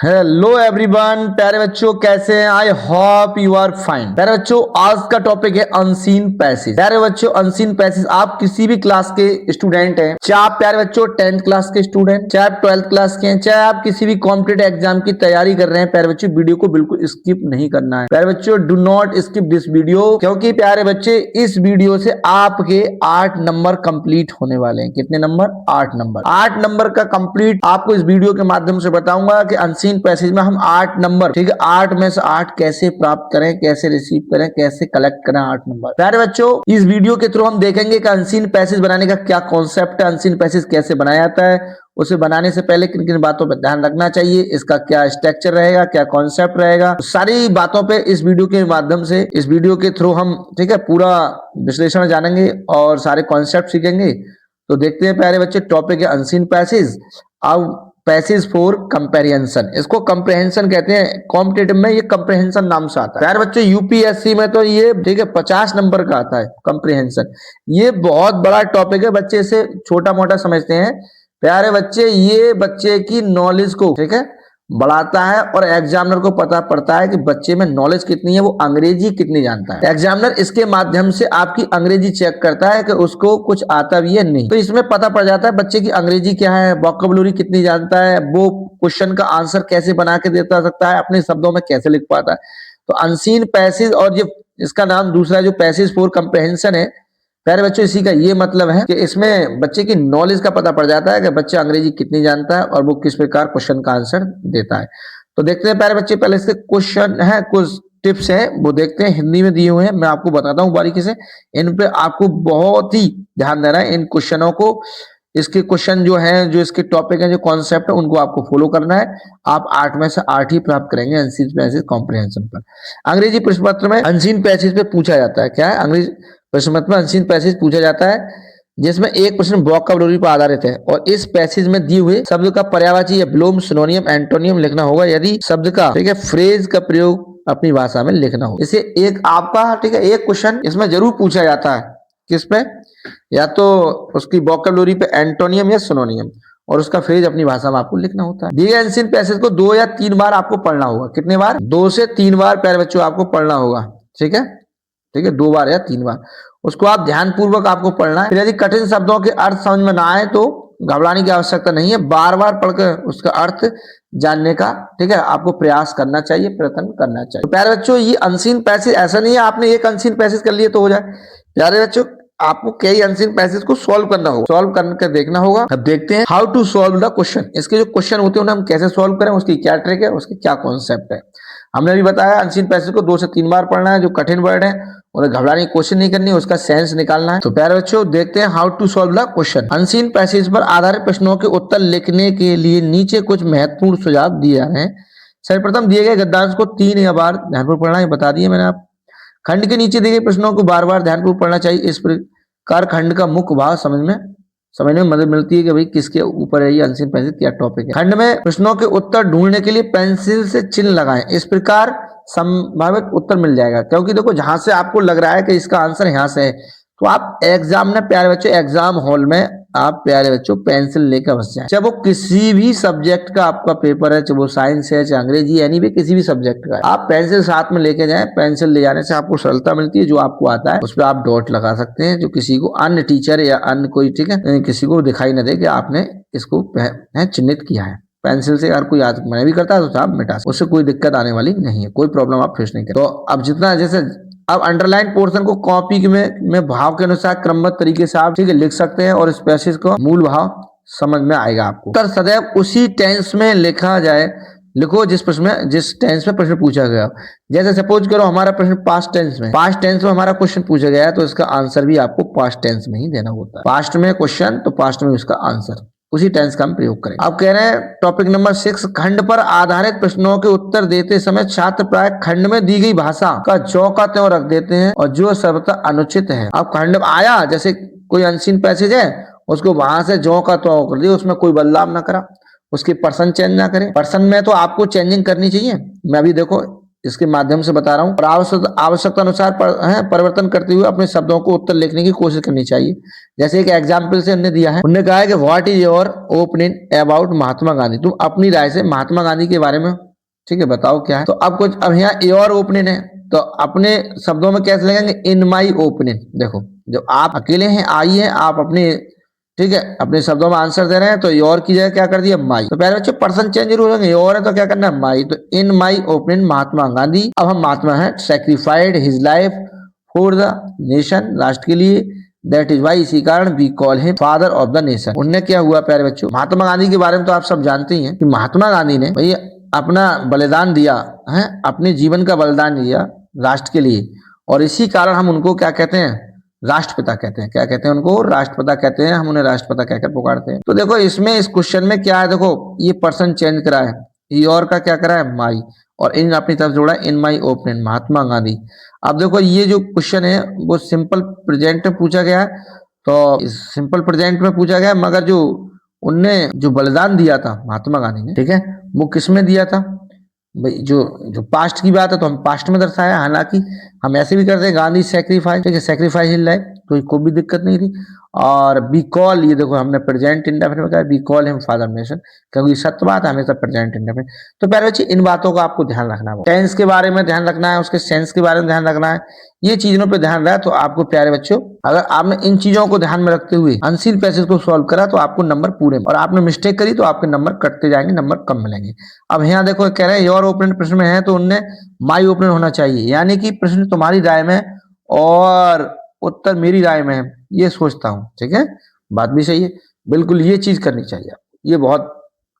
Hello everyone, प्यारे बच्चों कैसे हैं? I hope you are fine. प्यारे बच्चों, आज का टॉपिक है अनसीन पैसेज। प्यारे बच्चों, अनसीन पैसेज आप किसी भी क्लास के स्टूडेंट हैं, चाहे आप प्यारे बच्चों 10th क्लास के स्टूडेंट, चाहे आप 12th क्लास के हैं, चाहे आप किसी भी कॉम्पिटेटिव एग्जाम की तैयारी कर रहे हैं, प्यारे बच्चों वीडियो को बिल्कुल स्किप नहीं करना है। प्यारे बच्चों, do not skip this video, क्योंकि प्यारे बच्चे इस वीडियो से आपके 8 नंबर कंप्लीट होने वाले हैं। कितने नंबर? 8 नंबर। 8 नंबर का कंप्लीट आपको इस वीडियो के माध्यम से बताऊंगा कि अनसीन पैसेज में हम 8 नंबर, ठीक है, 8 में से 8 कैसे प्राप्त करें, कैसे रिसीव करें, कैसे कलेक्ट करें 8 नंबर। प्यारे बच्चों, इस वीडियो के थ्रू हम देखेंगे कि अनसीन पैसेज बनाने का क्या कॉन्सेप्ट है, अनसीन पैसेज कैसे बनाया जाता है, उसे बनाने से पहले किन किन बातों पर ध्यान रखना चाहिए, इसका क्या स्ट्रक्चर रहेगा, क्या कॉन्सेप्ट रहेगा, सारी बातों पे इस वीडियो के माध्यम से, इस वीडियो के थ्रू हम, ठीक है, पूरा विश्लेषण जानेंगे और सारे कॉन्सेप्ट सीखेंगे। तो देखते हैं प्यारे बच्चे, टॉपिक है अनसीन पैसेज। अब पैसेज फॉर कंपेरिजन, इसको कंप्रहेंशन कहते हैं। कॉम्पिटेटिव में ये कंप्रहेंशन नाम से आता है। यार बच्चों, यूपीएससी में तो ये, ठीक है, 50 नंबर का आता है कंप्रहेंशन। ये बहुत बड़ा टॉपिक है, बच्चे इसे छोटा मोटा समझते हैं। प्यारे बच्चे, ये बच्चे की नॉलेज को, ठीक है, बढ़ाता है और एग्जामिनर को पता पड़ता है कि बच्चे में नॉलेज कितनी है, वो अंग्रेजी कितनी जानता है। एग्जामिनर इसके माध्यम से आपकी अंग्रेजी चेक करता है कि उसको कुछ आता भी है नहीं, तो इसमें पता पड़ जाता है बच्चे की अंग्रेजी क्या है, वोकैबुलरी कितनी जानता है, वो क्वेश्चन का आंसर कैसे बना के देता सकता है, अपने शब्दों में कैसे लिख पाता है। तो अनसीन पैसेज, और ये इसका नाम दूसरा जो पैसेज फॉर कंप्रहेंशन है, प्यारे बच्चों, इसी का ये मतलब है कि इसमें बच्चे की नॉलेज का पता पड़ जाता है कि बच्चा अंग्रेजी कितनी जानता है और वो किस प्रकार क्वेश्चन का आंसर देता है। तो देखते हैं प्यारे बच्चे, पहले इसके क्वेश्चन है, कुछ टिप्स हैं वो देखते हैं, हिंदी में दिए हुए हैं, मैं आपको बताता हूँ बारीकी से। इन पे आपको बहुत ही ध्यान देना है, इन क्वेश्चनों को। इसके क्वेश्चन जो है, जो इसके टॉपिक है, जो कॉन्सेप्ट है, उनको आपको फॉलो करना है। आप 8 में से 8 ही प्राप्त करेंगे अनसीन पैसेज कॉम्प्रिहेंशन पर। अंग्रेजी प्रश्न पत्र में अनसीन पैसेज पे पूछा जाता है। क्या है? अंग्रेजी प्रश्न पत्र में अनसीन पैसेज पूछा जाता है, जिसमें एक प्रश्न वोकैबुलरी पर आधारित है और इस पैसेज में दिए हुए शब्द का पर्यायवाची या विलोम, सिनोनियम, एंटोनियम लिखना होगा। यदि शब्द का, ठीक है, फ्रेज का प्रयोग अपनी भाषा में लिखना हो। इसे एक आपका, ठीक है, एक क्वेश्चन इसमें जरूर पूछा जाता है। किस पे? या तो उसकी वोकैबुलरी पे एंटोनियम या सिनोनियम, और उसका फ्रेज अपनी भाषा में आपको लिखना होता है। दिए अनसीन पैसेज को 2 या 3 बार आपको पढ़ना होगा। कितने बार? 2 से 3 बार प्यारे बच्चों आपको पढ़ना होगा। ठीक है, ठीक है, 2 बार या 3 बार उसको आप ध्यान पूर्वक आपको पढ़ना है। फिर यदि कठिन शब्दों के अर्थ समझ में ना आए तो घबराने की आवश्यकता नहीं है, बार बार पढ़कर उसका अर्थ जानने का, ठीक है, आपको प्रयास करना चाहिए, प्रयत्न करना चाहिए। तो प्यारे बच्चों, ये अनसीन पैसेज ऐसा नहीं है आपने एक अनसीन पैसेज कर लिए तो हो जाए। प्यारे बच्चों, आपको कई अनसीन पैसेज को सॉल्व करना होगा, सॉल्व करके देखना होगा। अब देखते हैं how to solve the question. इसके जो क्वेश्चन होते हैं उन्हें हम कैसे सॉल्व करें, उसकी क्या ट्रिक है, उसकी क्या कॉन्सेप्ट है। हमने अभी बताया अनसीन पैसेज को 2 से 3 बार पढ़ना है। जो कठिन वर्ड है उन्हें घबराने की कोशिश नहीं करनी है, उसका सेंस निकालना है। तो प्यारे बच्चों, देखते हैं how to solve the question. Unseen passage पर आधारित प्रश्नों के उत्तर लिखने के लिए नीचे कुछ महत्वपूर्ण सुझाव दिए जा रहे हैं। सर्वप्रथम दिए गए गद्यांश को 3 या बार ध्यानपूर्वक पढ़ना है, बता दिए मैंने आप। खंड के नीचे दिए गए प्रश्नों को बार बार ध्यानपूर्वक पढ़ना चाहिए। इस प्रकार खंड का मुख्य भाव समझने में मदद मिलती है कि भाई किसके ऊपर है ये अनसीन पैसेज, क्या टॉपिक है। खंड में प्रश्नों के उत्तर ढूंढने के लिए पेंसिल से चिन्ह लगाएं। इस प्रकार संभावित उत्तर मिल जाएगा, क्योंकि देखो जहां से आपको लग रहा है कि इसका आंसर यहाँ से है, तो आप एग्जाम में प्यारे बच्चों, एग्जाम हॉल में आप प्यारे बच्चों पेंसिल लेकर बस जाए। चाहे वो किसी भी सब्जेक्ट का आपका पेपर है, चाहे वो साइंस है, चाहे अंग्रेजी, यानी भी किसी भी सब्जेक्ट का है, आप पेंसिल साथ में लेके जाएं। पेंसिल ले जाने से आपको सरलता मिलती है। जो आपको आता है उस पर आप डॉट लगा सकते हैं, जो किसी को अन्य टीचर या अन्य कोई, ठीक है, किसी को दिखाई न दे कि आपने इसको चिन्हित किया है। पेंसिल से अगर कोई मना भी करता है तो आप मिटा, उससे कोई दिक्कत आने वाली नहीं है, कोई प्रॉब्लम आप फेस नहीं करें। तो अब जितना, जैसे अब अंडरलाइन पोर्शन को कॉपी में भाव के अनुसार क्रमबद्ध तरीके से आप, ठीक है, लिख सकते हैं और इस पैसेज को मूल भाव समझ में आएगा आपको। उत्तर सदैव उसी टेंस में लिखा जाए, लिखो जिस टेंस में प्रश्न पूछा गया। जैसे सपोज करो हमारा प्रश्न पास्ट टेंस में हमारा क्वेश्चन पूछा गया है, तो इसका आंसर भी आपको पास्ट टेंस में ही देना होता है। पास्ट में क्वेश्चन तो पास्ट में उसका आंसर, उसी टेंस का हम प्रयोग करें। अब कह रहे हैं टॉपिक नंबर 6, खंड पर आधारित प्रश्नों के उत्तर देते समय छात्र प्राय खंड में दी गई भाषा का ज्यों का त्यों रख देते हैं और जो सर्वथा अनुचित है। अब खंड में आया, जैसे कोई अनसीन पैसेज है, उसको वहां से ज्यों का त्यों कर दिया, उसमें कोई बदलाव ना करा, उसकी पर्सन चेंज ना करें। पर्सन में तो आपको चेंजिंग करनी चाहिए। मैं अभी देखो इसके माध्यम से बता रहा हूँ। और आवश्यकता अनुसार परिवर्तन करते हुए अपने शब्दों को उत्तर लिखने की कोशिश करनी चाहिए। जैसे एक एग्जाम्पल से उन्होंने दिया है, उन्होंने कहा है कि what is your opinion about Mahatma Gandhi. तुम अपनी राय से महात्मा गांधी के बारे में, ठीक है, बताओ क्या है। तो अब यहाँ योर ओपिनियन है, तो अपने शब्दों में कैसे लिखेंगे, इन माई ओपिनियन। देखो जो आप अकेले हैं, आई है, आप अपने, ठीक है, अपने शब्दों में आंसर दे रहे हैं, तो योर की जगह क्या कर दिया, माई। तो पहले बच्चों पर्सन चेंज जरूर होंगे, योर है तो क्या करना है, माई। तो इन माई ओपिनियन महात्मा गांधी, अब हम महात्मा हैं, sacrificed his life for the nation, राष्ट्र के लिए, दैट इज वाई, इसी कारण we call him father of the nation. उनने क्या हुआ प्यारे बच्चों, महात्मा गांधी के बारे में तो आप सब जानते ही हैं कि महात्मा गांधी ने भाई अपना बलिदान दिया है, अपने जीवन का बलिदान दिया राष्ट्र के लिए, और इसी कारण हम उनको क्या कहते हैं, राष्ट्रपिता कहते हैं। क्या कहते हैं उनको, राष्ट्रपिता कहते हैं। हम उन्हें राष्ट्रपिता कहकर पुकारते हैं। तो देखो इसमें इस क्वेश्चन में क्या है, देखो ये पर्सन चेंज करा है, योर का क्या करा है, माई, और इन अपनी तरफ जोड़ा इन माई ओपिनियन महात्मा गांधी। अब देखो ये जो क्वेश्चन है वो सिंपल प्रेजेंट में पूछा गया है, तो सिंपल प्रेजेंट में पूछा गया, मगर जो उनने जो बलिदान दिया था महात्मा गांधी ने, ठीक है, वो किस में दिया था भाई, जो जो पास्ट की बात है तो हम पास्ट में दर्शाया। हालांकि हम ऐसे भी करते हैं, गांधी सेक्रीफाइस, ठीक है, सेक्रीफाइस इन लाइफ, तो कोई भी दिक्कत नहीं थी। और बी कॉल, ये देखो हमने प्रेजेंट इंडेफिनिट बताया, be call him father nation, क्योंकि सत्य बात है, हमेशा प्रेजेंट इंडेफिनिट। तो प्यारे बच्चे इन बातों का आपको ध्यान रखना है, टेंस के बारे में ध्यान रखना है, उसके सेंस के बारे में ध्यान रखना है, ये चीजों पर ध्यान रहा तो आपको प्यारे बच्चों, अगर आपने इन चीजों को ध्यान में रखते हुए अनसीन पैसेज को सॉल्व करा तो आपको नंबर पूरे, और आपने मिस्टेक करी तो आपके नंबर कटते जाएंगे, नंबर कम मिलेंगे। अब यहाँ देखो कह रहे हैं योर ओपिनियन प्रश्न में है, तो उनने माई ओपिनियन होना चाहिए, यानी कि प्रश्न तुम्हारी राय में और उत्तर मेरी राय में है, ये सोचता हूँ, ठीक है, बात भी सही है, बिल्कुल ये चीज करनी चाहिए, ये बहुत,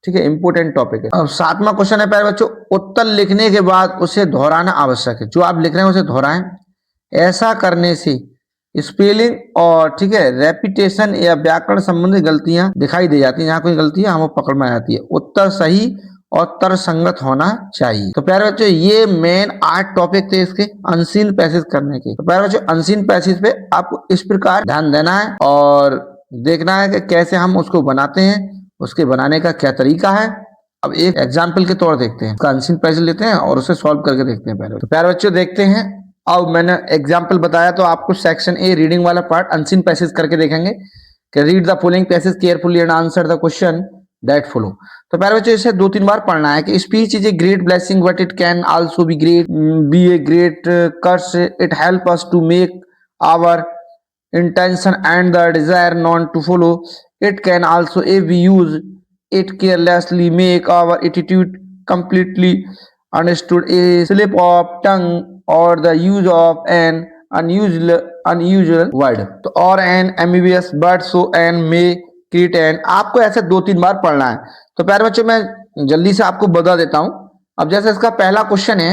ठीक है, इंपोर्टेंट टॉपिक है। अब 7वां क्वेश्चन है प्यारे बच्चों, उत्तर लिखने के बाद उसे दोहराना आवश्यक है। जो आप लिख रहे हैं उसे दोहराएं, ऐसा करने से स्पेलिंग और, ठीक है, रेपिटेशन या व्याकरण संबंधी गलतियां दिखाई दे जाती हैं। यहाँ कोई गलती है हमें पकड़ में आ जाती है। उत्तर सही और तर्कसंगत होना चाहिए। तो प्यारे बच्चों ये मेन 8 टॉपिक थे इसके अनसीन पैसेज करने के। तो प्यारे बच्चों अनसीन पैसेज पे आपको इस प्रकार ध्यान देना है और देखना है कि कैसे हम उसको बनाते हैं, उसके बनाने का क्या तरीका है। अब एक एग्जाम्पल के तौर देखते हैं, अनसीन पैसेज लेते हैं और उसे सॉल्व करके देखते हैं पहले। तो प्यारे बच्चों देखते हैं, अब मैंने एग्जाम्पल बताया तो आपको सेक्शन ए रीडिंग वाला पार्ट अनसीन पैसेज करके देखेंगे कि read the following passage carefully and answer the question that follow. तो प्यारे बच्चों इसे 2-3 बार पढ़ना है कि speech is a great blessing but it can also be a great curse, it help us to make our intention and the desire not to follow. It can also, if we use it carelessly, make our attitude completely understood. A slip of tongue or the use of an unusual word तो or an ambiguous word so and may create an, आपको ऐसे 2-3 बार पढ़ना है। तो प्यारे बच्चों मैं जल्दी से आपको बता देता हूं। अब जैसे इसका पहला क्वेश्चन है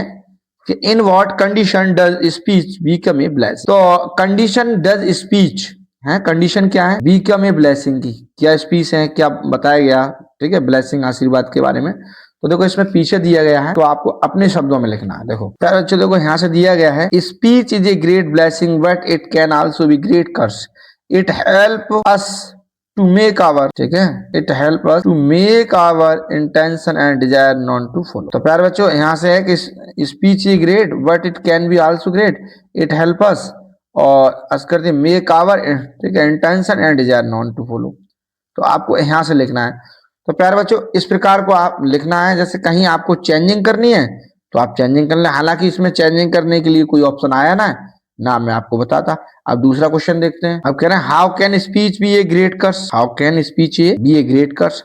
कि in what condition does speech become a blessing. तो कंडीशन डज स्पीच है, कंडीशन क्या है, बिकम ए ब्लेसिंग की क्या स्पीच है, क्या बताया गया, ठीक है, ब्लेसिंग आशीर्वाद के बारे में। तो देखो इसमें पीछे दिया गया है, तो आपको अपने शब्दों में लिखना है। देखो प्यारे बच्चों देखो यहाँ से दिया गया है, speech is a great blessing but it can also be great curse, it help us to make our, ठीक है, it help us to make our intention and desire not to follow। तो प्यारे बच्चों यहाँ से है कि speech is great but it can be also great, it help us, और अस करते make our, ठीक है, intention and desire not to follow। तो आपको यहाँ से लिखना है। तो प्यारे बच्चों इस प्रकार को आप लिखना है, जैसे कहीं आपको चेंजिंग करनी है तो आप चेंजिंग कर लें, हालांकि इसमें चेंजिंग करने के लिए कोई ऑप्शन आया ना मैं आपको बताता। अब दूसरा क्वेश्चन देखते हैं। अब कह रहे हैं how can speech be a great curse, how can speech be a great curse.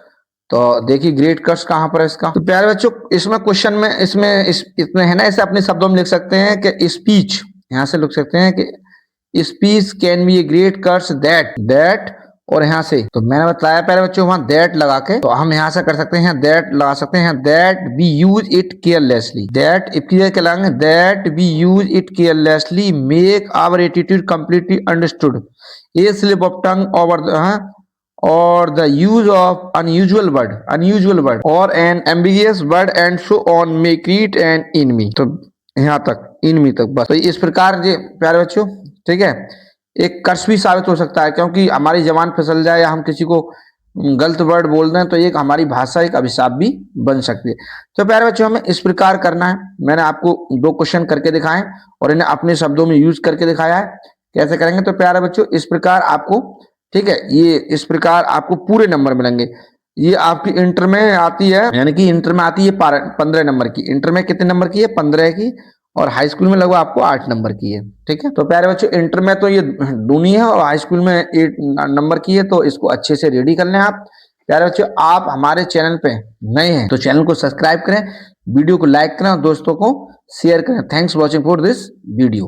तो देखिए ग्रेट कर्स कहां पर है इसका। तो प्यारे बच्चों इसमें क्वेश्चन में इसमें है ना, इसे अपने शब्दों में लिख सकते हैं कि स्पीच, यहां से लिख सकते हैं कि speech can be a great curse that और यहाँ से तो मैंने बताया प्यारे बच्चों वहां दैट लगा के, तो हम यहाँ से कर सकते हैं दैट लगा सकते हैं, that we use it carelessly, that इसकी जगह क्या लगाएंगे, that we use it carelessly make our attitude completely understood, a slip of tongue over or the use of unusual word or an ambiguous word and so on may create an enemy। तो यहाँ तक enemy तक बस। तो इस प्रकार जे प्यारे बच्चों, ठीक है, एक कर्स भी साबित हो सकता है, क्योंकि हमारी जबान फिसल जाए या हम किसी को गलत वर्ड बोल दें तो एक हमारी भाषा एक अभिशाप भी बन सकती है। तो प्यारे बच्चों हमें इस प्रकार करना है। मैंने आपको 2 क्वेश्चन करके दिखाए और इन्हें अपने शब्दों में यूज करके दिखाया है। कैसे करेंगे? तो प्यारे बच्चों इस प्रकार आपको, ठीक है, ये इस प्रकार आपको पूरे नंबर मिलेंगे। ये आपकी इंटर में आती है, यानी कि इंटर में आती है 15 नंबर की। इंटर में कितने नंबर की है? 15 की। और हाई स्कूल में लगभग आपको 8 नंबर की है। ठीक है, तो प्यारे बच्चों इंटर में तो ये दूनी है और हाई स्कूल में 8 नंबर की है, तो इसको अच्छे से रेडी कर लें आप। प्यारे बच्चों आप हमारे चैनल पे नए हैं तो चैनल को सब्सक्राइब करें, वीडियो को लाइक करें और दोस्तों को शेयर करें। Thanks watching for this video.